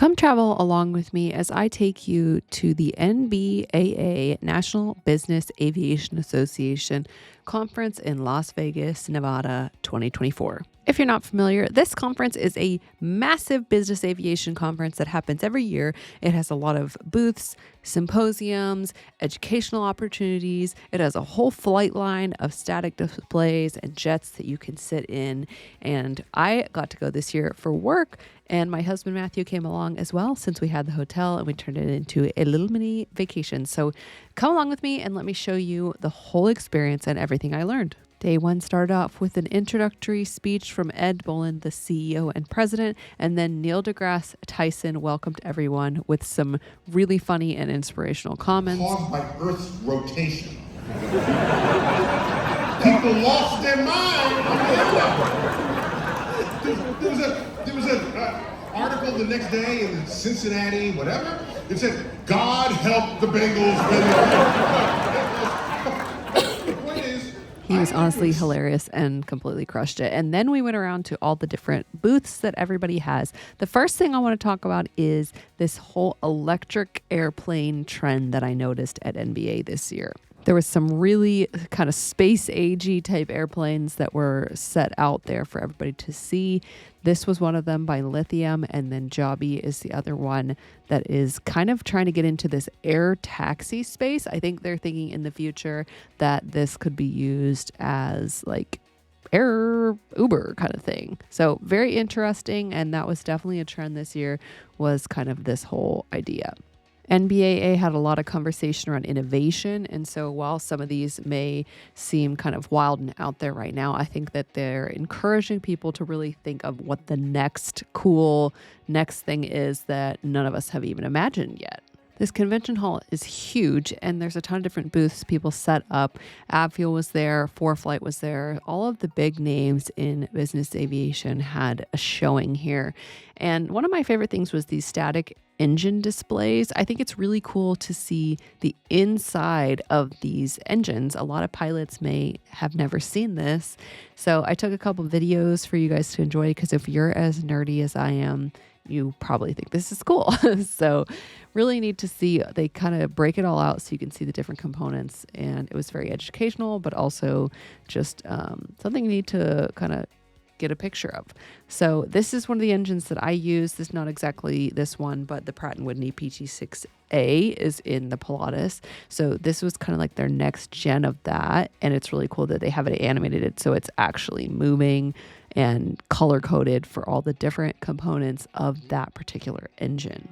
Come travel along with me as I take you to the NBAA National Business Aviation Association conference in Las Vegas, Nevada, 2024. If you're not familiar, this conference is a massive business aviation conference that happens every year. It has a lot of booths, symposiums, educational opportunities. It has a whole flight line of static displays and jets that you can sit in. And I got to go this year for work, and my husband Matthew came along as well since we had the hotel and we turned it into a little mini vacation. So come along with me and let me show you the whole experience and everything I learned. Day one started off with an introductory speech from Ed Bolin, the CEO and president, and then Neil deGrasse Tyson welcomed everyone with some really funny and inspirational comments. Caused by Earth's rotation. People lost their mind. There was an article the next day in Cincinnati, whatever. It said, "God help the Bengals win." He was honestly hilarious and completely crushed it. And then we went around to all the different booths that everybody has. The first thing I want to talk about is this whole electric airplane trend that I noticed at NBA this year. There was some really kind of space-agey type airplanes that were set out there for everybody to see. This was one of them by Lithium, and then Joby is the other one that is kind of trying to get into this air taxi space. I think they're thinking in the future that this could be used as like air Uber kind of thing. So very interesting, and that was definitely a trend this year, was kind of this whole idea. NBAA had a lot of conversation around innovation. And so while some of these may seem kind of wild and out there right now, I think that they're encouraging people to really think of what the next cool next thing is that none of us have even imagined yet. This convention hall is huge, and there's a ton of different booths people set up. Avfuel was there, ForeFlight was there. All of the big names in business aviation had a showing here. And one of my favorite things was these static engine displays. I think it's really cool to see the inside of these engines. A lot of pilots may have never seen this. So I took a couple videos for you guys to enjoy, because if you're as nerdy as I am, you probably think this is cool. So really neat to see. They kind of break it all out so you can see the different components. And it was very educational, but also just something you need to kind of get a picture of. So this is one of the engines that I use. This is not exactly this one, but the Pratt & Whitney PT6A is in the Pilatus. So this was kind of like their next gen of that. And it's really cool that they have it animated so it's actually moving and color coded for all the different components of that particular engine.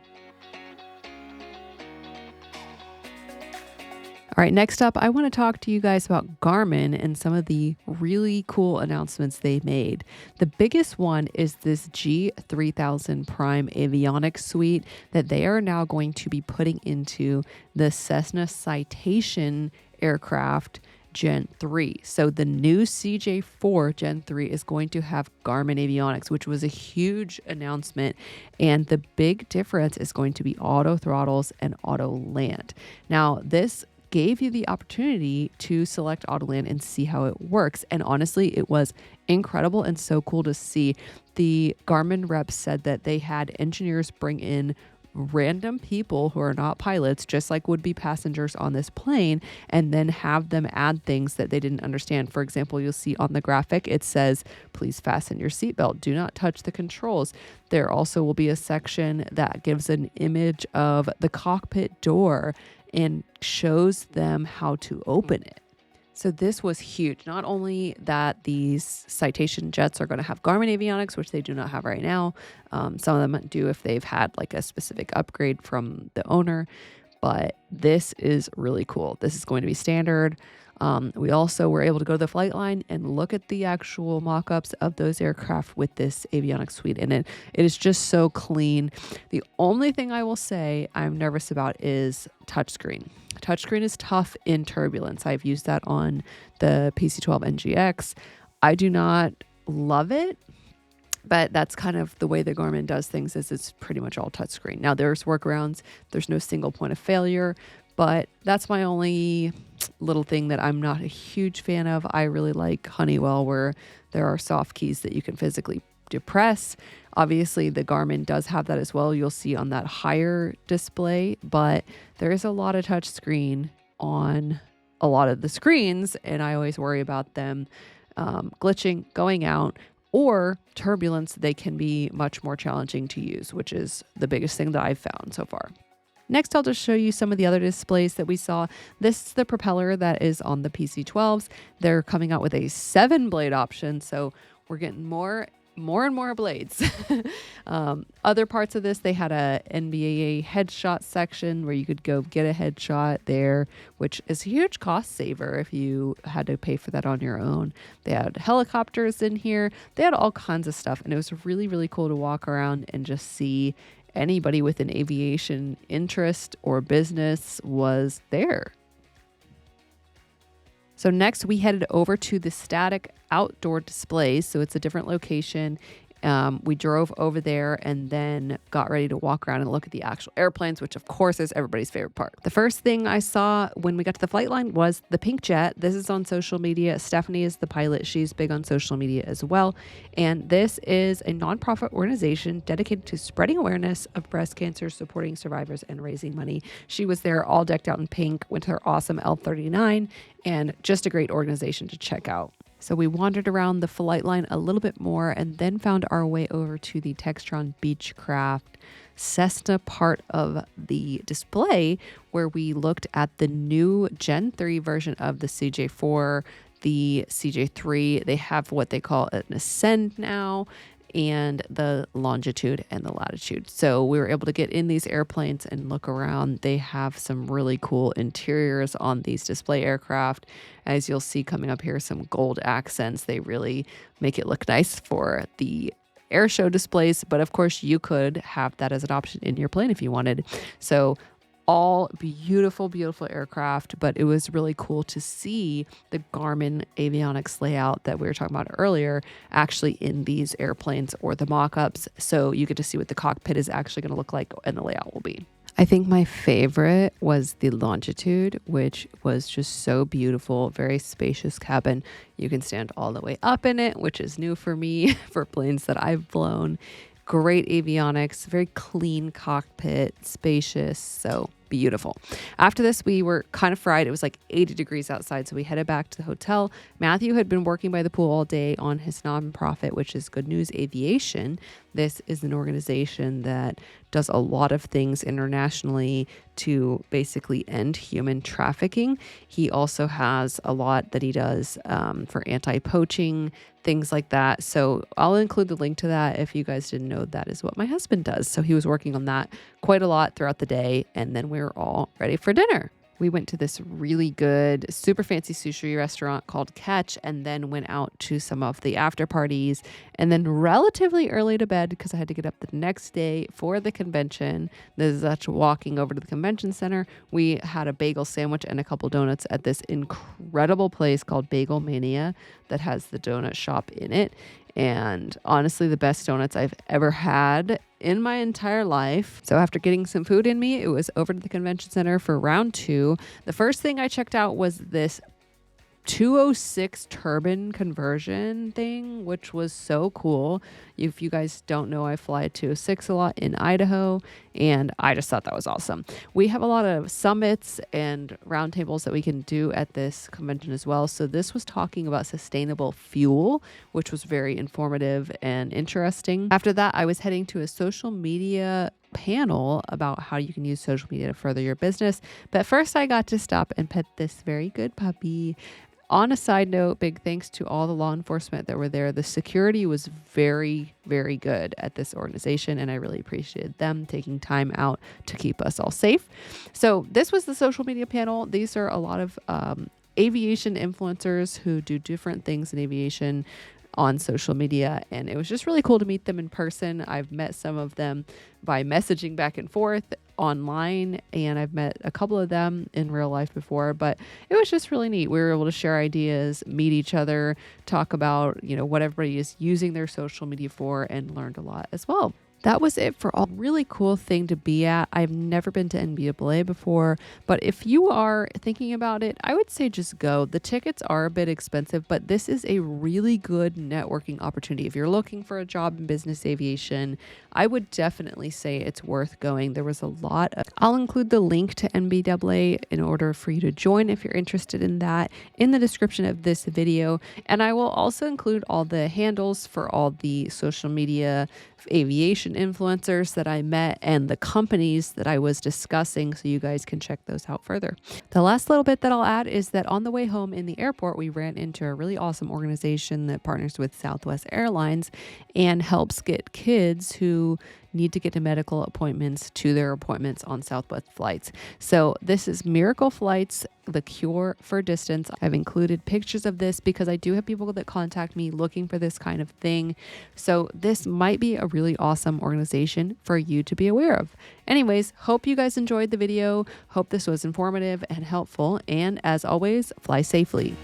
All right, next up, I want to talk to you guys about Garmin and some of the really cool announcements they made. The biggest one is this G3000 Prime avionics suite that they are now going to be putting into the Cessna Citation aircraft Gen 3. So the new CJ4 Gen 3 is going to have Garmin avionics, which was a huge announcement. And the big difference is going to be auto throttles and auto land. Now, this gave you the opportunity to select auto land and see how it works. And honestly, it was incredible and so cool to see. The Garmin reps said that they had engineers bring in random people who are not pilots, just like would be passengers on this plane, and then have them add things that they didn't understand. For example, you'll see on the graphic, it says, please fasten your seatbelt. Do not touch the controls. There also will be a section that gives an image of the cockpit door and shows them how to open it. So this was huge. Not only that these Citation jets are going to have Garmin avionics, which they do not have right now. Some of them do if they've had like a specific upgrade from the owner, but this is really cool. This is going to be standard. We also were able to go to the flight line and look at the actual mock-ups of those aircraft with this avionics suite in it. It is just so clean. The only thing I will say I'm nervous about is touchscreen. Touchscreen is tough in turbulence. I've used that on the PC-12 NGX. I do not love it, but that's kind of the way that Garmin does things, is it's pretty much all touchscreen. Now there's workarounds. There's no single point of failure, but that's my only little thing that I'm not a huge fan of. I really like Honeywell, where there are soft keys that you can physically depress. Obviously, the Garmin does have that as well. You'll see on that higher display, but there is a lot of touch screen on a lot of the screens, and I always worry about them glitching, going out, or turbulence. They can be much more challenging to use, which is the biggest thing that I've found so far. Next, I'll just show you some of the other displays that we saw. This is the propeller that is on the PC-12s. They're coming out with a 7-blade option, so we're getting more and more blades. Other parts of this, they had a NBAA headshot section where you could go get a headshot there, which is a huge cost saver if you had to pay for that on your own. They had helicopters in here. They had all kinds of stuff, and it was really, really cool to walk around and just see anybody with an aviation interest or business was there. So next we headed over to the static outdoor displays. So it's a different location. We drove over there and then got ready to walk around and look at the actual airplanes, which of course is everybody's favorite part. The first thing I saw when we got to the flight line was the pink jet. This is on social media. Stephanie is the pilot. She's big on social media as well. And this is a nonprofit organization dedicated to spreading awareness of breast cancer, supporting survivors, and raising money. She was there all decked out in pink with her awesome L39, and just a great organization to check out. So we wandered around the flight line a little bit more and then found our way over to the Textron Beechcraft Cessna part of the display, where we looked at the new Gen 3 version of the CJ4, the CJ3. They have what they call an Ascend now, and the Longitude and the Latitude. So we were able to get in these airplanes and look around. They have some really cool interiors on these display aircraft. As you'll see coming up here, some gold accents. They really make it look nice for the air show displays, but of course you could have that as an option in your plane if you wanted. So all beautiful, beautiful aircraft, but it was really cool to see the Garmin avionics layout that we were talking about earlier actually in these airplanes or the mock-ups. So you get to see what the cockpit is actually going to look like and the layout will be. I think my favorite was the Longitude, which was just so beautiful, very spacious cabin. You can stand all the way up in it, which is new for me for planes that I've flown. Great avionics, very clean cockpit, spacious, so beautiful. After this, we were kind of fried. It was like 80 degrees outside, so we headed back to the hotel. Matthew had been working by the pool all day on his nonprofit, which is Good News Aviation. This is an organization that does a lot of things internationally to basically end human trafficking. He also has a lot that he does for anti-poaching, things like that. So I'll include the link to that if you guys didn't know that is what my husband does. So he was working on that quite a lot throughout the day, and then we were all ready for dinner. We went to this really good, super fancy sushi restaurant called Catch, and then went out to some of the after parties, and then relatively early to bed because I had to get up the next day for the convention. This is actually walking over to the convention center. We had a bagel sandwich and a couple donuts at this incredible place called Bagel Mania that has the donut shop in it. And honestly, the best donuts I've ever had in my entire life. So after getting some food in me, it was over to the convention center for round 2. The first thing I checked out was this 206 turbine conversion thing, which was so cool. If you guys don't know, I fly a 206 a lot in Idaho, and I just thought that was awesome. We have a lot of summits and roundtables that we can do at this convention as well. So this was talking about sustainable fuel, which was very informative and interesting. After that, I was heading to a social media panel about how you can use social media to further your business. But first, I got to stop and pet this very good puppy. On a side note, big thanks to all the law enforcement that were there. The security was very, very good at this organization, and I really appreciated them taking time out to keep us all safe. So this was the social media panel. These are a lot of aviation influencers who do different things in aviation on social media, and it was just really cool to meet them in person. I've met some of them by messaging back and forth online, and I've met a couple of them in real life before, but it was just really neat. We were able to share ideas, meet each other, talk about, what everybody is using their social media for, and learned a lot as well. That was it for all. Really cool thing to be at. I've never been to NBAA before, but if you are thinking about it, I would say just go. The tickets are a bit expensive, but this is a really good networking opportunity. If you're looking for a job in business aviation, I would definitely say it's worth going. There was a lot of, I'll include the link to NBAA in order for you to join if you're interested in that in the description of this video. And I will also include all the handles for all the social media aviation influencers that I met and the companies that I was discussing, so you guys can check those out further. The last little bit that I'll add is that on the way home in the airport, we ran into a really awesome organization that partners with Southwest Airlines and helps get kids who need to get to medical appointments to their appointments on Southwest flights. So this is Miracle Flights, the cure for distance. I've included pictures of this because I do have people that contact me looking for this kind of thing. So this might be a really awesome organization for you to be aware of. Anyways, hope you guys enjoyed the video. Hope this was informative and helpful. And as always, fly safely.